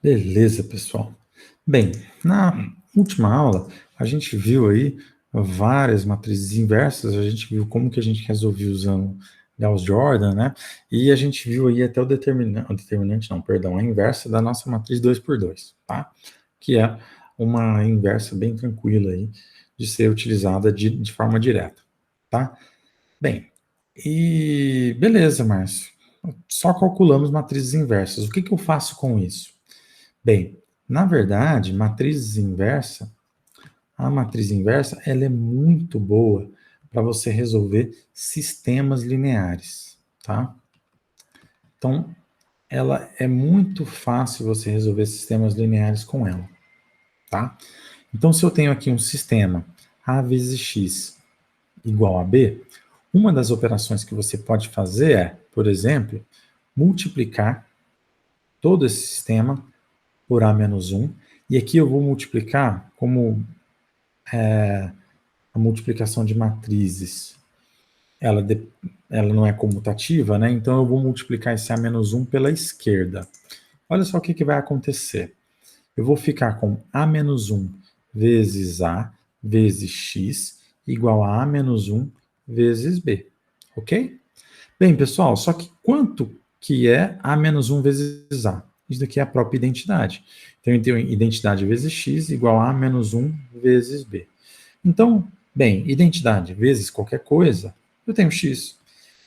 Beleza, pessoal. Bem, na última aula, a gente viu aí várias matrizes inversas, a gente viu como que a gente resolvia usando Gauss-Jordan, né? E a gente viu aí até a inversa da nossa matriz 2 por 2, tá? Que é uma inversa bem tranquila aí de ser utilizada de forma direta, tá? Bem, e beleza, Márcio. Só calculamos matrizes inversas. O que que eu faço com isso? Bem, na verdade, a matriz inversa, ela é muito boa para você resolver sistemas lineares, tá? Então, ela é muito fácil você resolver sistemas lineares com ela, tá? Então, se eu tenho aqui um sistema A vezes X igual a B, uma das operações que você pode fazer é, por exemplo, multiplicar todo esse sistema por A menos 1, e aqui eu vou multiplicar como a multiplicação de matrizes, ela, ela não é comutativa, né? Então eu vou multiplicar esse A menos 1 pela esquerda. Olha só o que vai acontecer. Eu vou ficar com A menos 1 vezes A vezes X igual a menos 1 vezes B. Ok? Bem, pessoal, só que quanto que é A menos 1 vezes A? Isso daqui é a própria identidade. Então, eu tenho identidade vezes X igual a menos 1 vezes B. Então, bem, identidade vezes qualquer coisa, eu tenho x.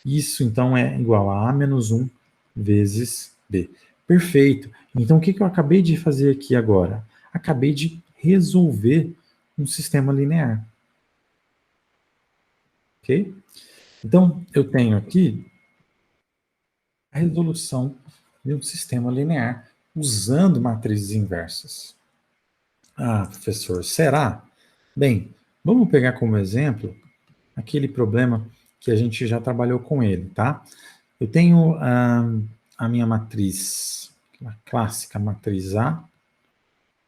Isso, então, é igual a menos 1 vezes b. Perfeito. Então, o que eu acabei de fazer aqui agora? Acabei de resolver um sistema linear. Ok? Então, eu tenho aqui a resolução de um sistema linear usando matrizes inversas. Ah, professor, será? Bem, vamos pegar como exemplo aquele problema que a gente já trabalhou com ele, tá? Eu tenho a minha matriz, a clássica matriz A,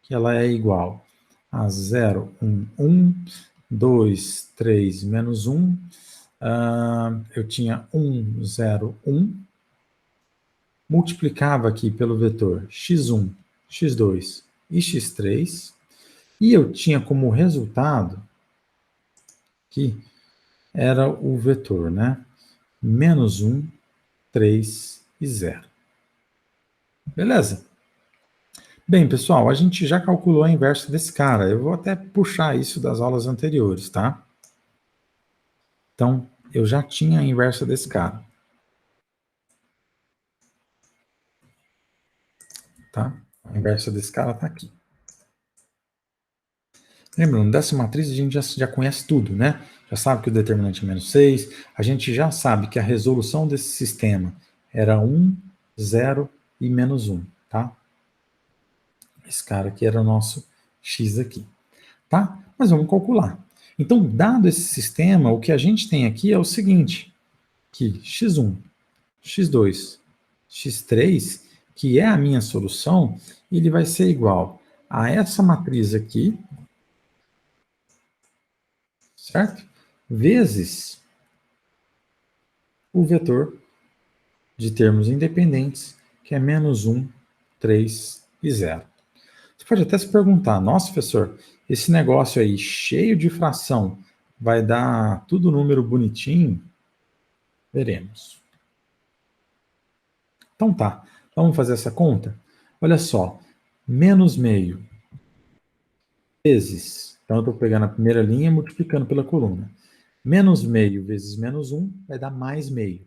que ela é igual a 0, 1, 1, 2, 3, menos 1. Eu tinha 1, 0, 1. Multiplicava aqui pelo vetor x1, x2 e x3. E eu tinha como resultado que era o vetor, né? Menos 1, 3 e 0. Beleza? Bem, pessoal, a gente já calculou a inversa desse cara. Eu vou até puxar isso das aulas anteriores, tá? Então, eu já tinha a inversa desse cara. Tá? A inversa desse cara está aqui. Lembrando, dessa matriz a gente já conhece tudo, né? Já sabe que o determinante é menos 6, a gente já sabe que a resolução desse sistema era 1, 0 e menos 1, tá? Esse cara aqui era o nosso x aqui, tá? Mas vamos calcular. Então, dado esse sistema, o que a gente tem aqui é o seguinte, que x1, x2, x3, que é a minha solução, ele vai ser igual a essa matriz aqui, certo? Vezes o vetor de termos independentes, que é menos 1, 3 e 0. Você pode até se perguntar, nossa, professor, esse negócio aí cheio de fração vai dar tudo número bonitinho? Veremos. Então tá, vamos fazer essa conta? Olha só, menos meio vezes, então eu estou pegando a primeira linha e multiplicando pela coluna. Menos meio vezes menos 1 vai dar mais meio.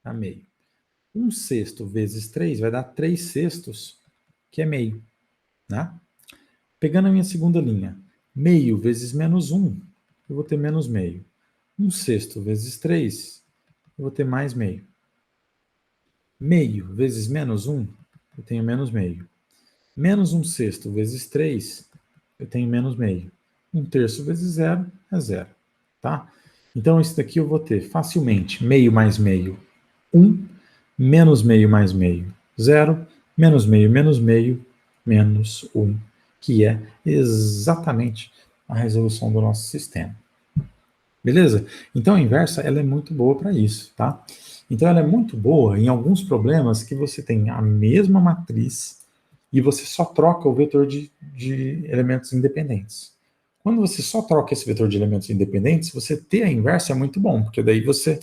Dá meio. 1 sexto vezes 3 vai dar 3 sextos, que é meio. Né? Pegando a minha segunda linha, meio vezes menos 1, eu vou ter menos meio. 1 sexto vezes 3, eu vou ter mais meio. Meio vezes menos 1, eu tenho menos meio. Menos 1 sexto vezes 3, eu tenho menos meio. 1 terço vezes 0 é 0. Tá? Então, isso daqui eu vou ter facilmente meio mais meio, 1, menos meio mais meio, 0, menos meio, menos 1, que é exatamente a resolução do nosso sistema. Beleza? Então, a inversa, ela é muito boa para isso, tá? Então, ela é muito boa em alguns problemas que você tem a mesma matriz, e você só troca o vetor de elementos independentes. Quando você só troca esse vetor de elementos independentes, você ter a inversa é muito bom, porque daí você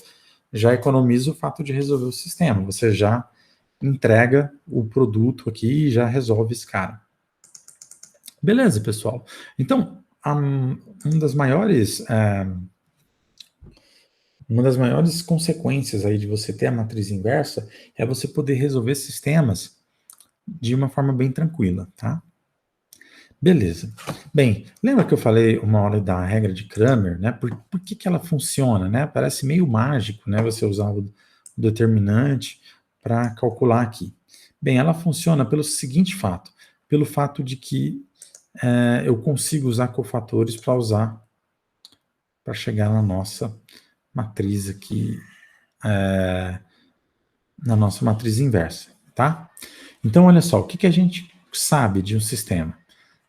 já economiza o fato de resolver o sistema, você já entrega o produto aqui e já resolve esse cara. Beleza, pessoal. Então, uma das maiores consequências aí de você ter a matriz inversa é você poder resolver sistemas de uma forma bem tranquila, tá? Beleza. Bem, lembra que eu falei uma hora da regra de Cramer, né? Por que ela funciona, né? Parece meio mágico, né? Você usar o determinante para calcular aqui. Bem, ela funciona pelo seguinte fato, pelo fato de que eu consigo usar cofatores para chegar na nossa matriz aqui, na nossa matriz inversa, tá? Então, olha só, o que a gente sabe de um sistema?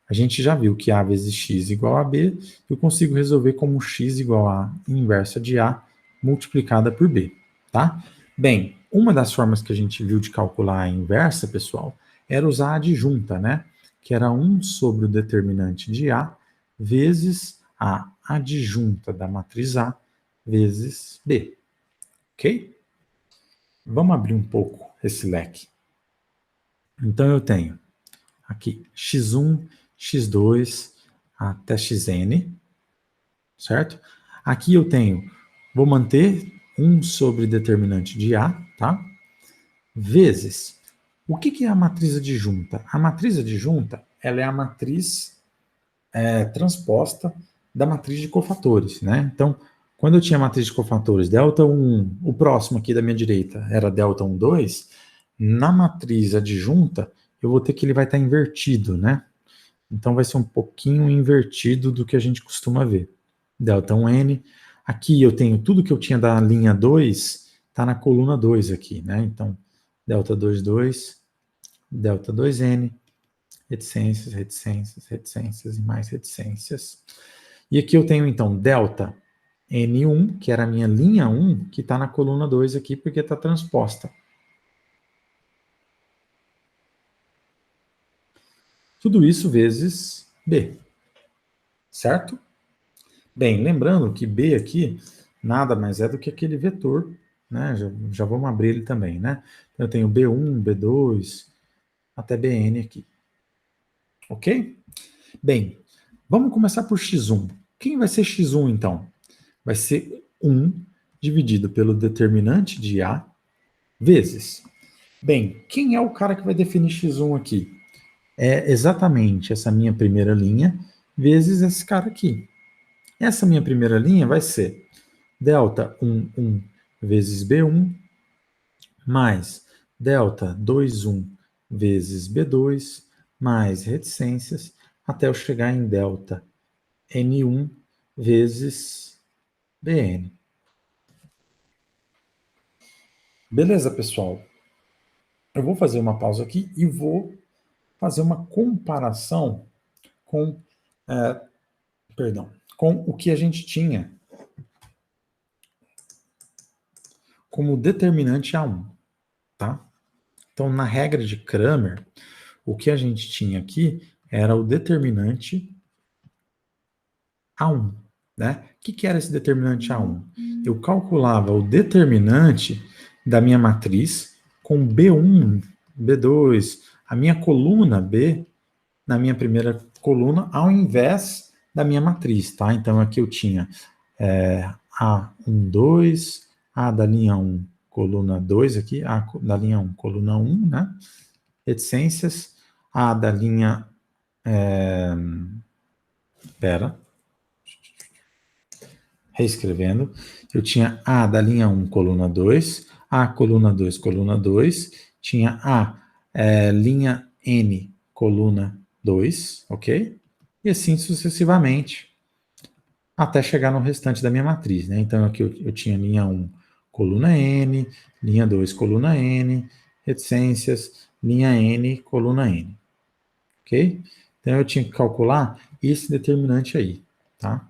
A gente já viu que A vezes X igual a B, eu consigo resolver como X igual a inversa de A multiplicada por B, tá? Bem, uma das formas que a gente viu de calcular a inversa, pessoal, era usar a adjunta, né? Que era 1 sobre o determinante de A vezes a adjunta da matriz A vezes B, ok? Vamos abrir um pouco esse leque. Então eu tenho aqui x1, x2 até xn, certo? Aqui eu tenho, vou manter 1 sobre determinante de A, tá? Vezes, o que é a matriz adjunta? A matriz adjunta, ela é a matriz transposta da matriz de cofatores, né? Então, quando eu tinha a matriz de cofatores delta 1, o próximo aqui da minha direita era delta 1, 2, na matriz adjunta, eu vou ter que ele vai estar invertido, né? Então vai ser um pouquinho invertido do que a gente costuma ver. Delta 1n. Aqui eu tenho tudo que eu tinha da linha 2, está na coluna 2 aqui, né? Então, delta 2, 2, delta 2n, reticências, reticências, reticências e mais reticências. E aqui eu tenho, então, delta n1, que era a minha linha 1, que está na coluna 2 aqui, porque está transposta. Tudo isso vezes b, certo? Bem, lembrando que B aqui nada mais é do que aquele vetor, né? Já vamos abrir ele também, né? Então, eu tenho B1, B2, até Bn aqui. Ok? Bem, vamos começar por x1. Quem vai ser x1, então? Vai ser 1 dividido pelo determinante de A vezes. Bem, quem é o cara que vai definir x1 aqui? É exatamente essa minha primeira linha vezes esse cara aqui. Essa minha primeira linha vai ser delta 1, 1 vezes B1, mais delta 2, 1 vezes B2, mais reticências, até eu chegar em delta N1 vezes Bn. Beleza, pessoal? Eu vou fazer uma pausa aqui e vou fazer uma comparação com, com o que a gente tinha como determinante A1, tá? Então, na regra de Cramer, o que a gente tinha aqui era o determinante A1, né? O que era esse determinante A1? Eu calculava o determinante da minha matriz com B1, B2, a minha coluna B na minha primeira coluna, ao invés da minha matriz, tá? Então aqui eu tinha A1, 2, A da linha 1, coluna 2 aqui, A da linha 1, coluna 1, né? Reticências, A da linha... reescrevendo, eu tinha A da linha 1, coluna 2, A, coluna 2, coluna 2, tinha A, linha N, coluna 2, ok? E assim sucessivamente, até chegar no restante da minha matriz, né? Então aqui eu tinha linha 1, coluna N, linha 2, coluna N, reticências, linha N, coluna N, ok? Então eu tinha que calcular esse determinante aí, tá?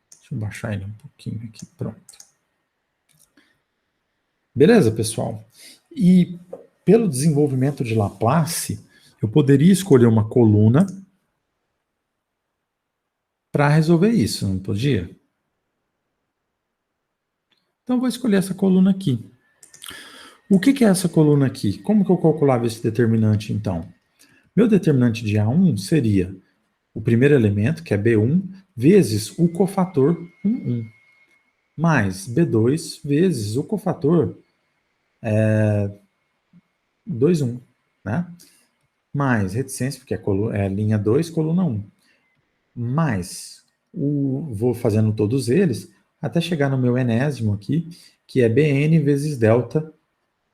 Deixa eu baixar ele um pouquinho aqui, pronto. Beleza, pessoal? E pelo desenvolvimento de Laplace, eu poderia escolher uma coluna para resolver isso, não podia? Então, vou escolher essa coluna aqui. O que é essa coluna aqui? Como que eu calculava esse determinante, então? Meu determinante de A1 seria o primeiro elemento, que é B1, vezes o cofator 1, mais B2 vezes o cofator 2, 1, né? Mais reticência, porque é linha 2, coluna 1. Mais, vou fazendo todos eles, até chegar no meu enésimo aqui, que é Bn vezes delta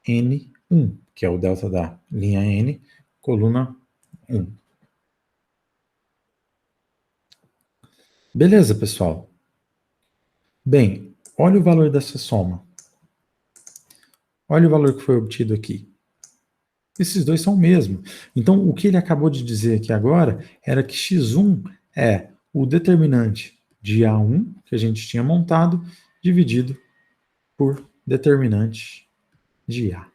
N1, que é o delta da linha N, coluna 1. Beleza, pessoal? Bem, olha o valor dessa soma. Olha o valor que foi obtido aqui. Esses dois são o mesmo. Então, o que ele acabou de dizer aqui agora era que x1 é o determinante de A1, que a gente tinha montado, dividido por determinante de A.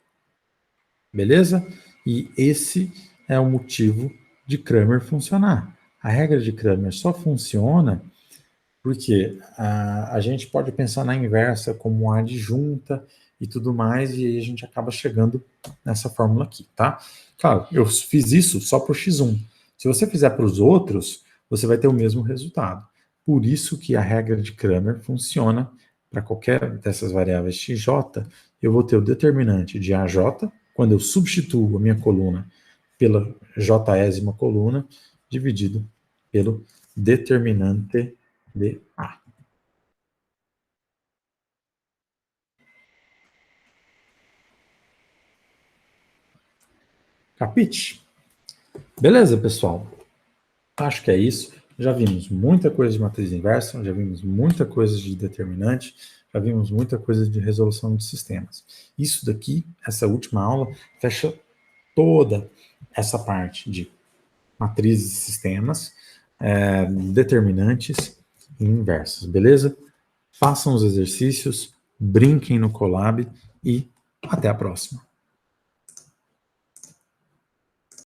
Beleza? E esse é o motivo de Cramer funcionar. A regra de Cramer só funciona porque a gente pode pensar na inversa como uma adjunta e tudo mais, e aí a gente acaba chegando nessa fórmula aqui, tá? Claro, eu fiz isso só para o x1. Se você fizer para os outros, você vai ter o mesmo resultado. Por isso que a regra de Cramer funciona para qualquer dessas variáveis xj, eu vou ter o determinante de AJ, quando eu substituo a minha coluna pela jésima coluna, dividido pelo determinante de A. Capite? Beleza, pessoal? Acho que é isso. Já vimos muita coisa de matriz inversa, já vimos muita coisa de determinante, já vimos muita coisa de resolução de sistemas. Isso daqui, essa última aula, fecha toda essa parte de matrizes e sistemas, determinantes e inversos, beleza? Façam os exercícios, brinquem no Colab e até a próxima.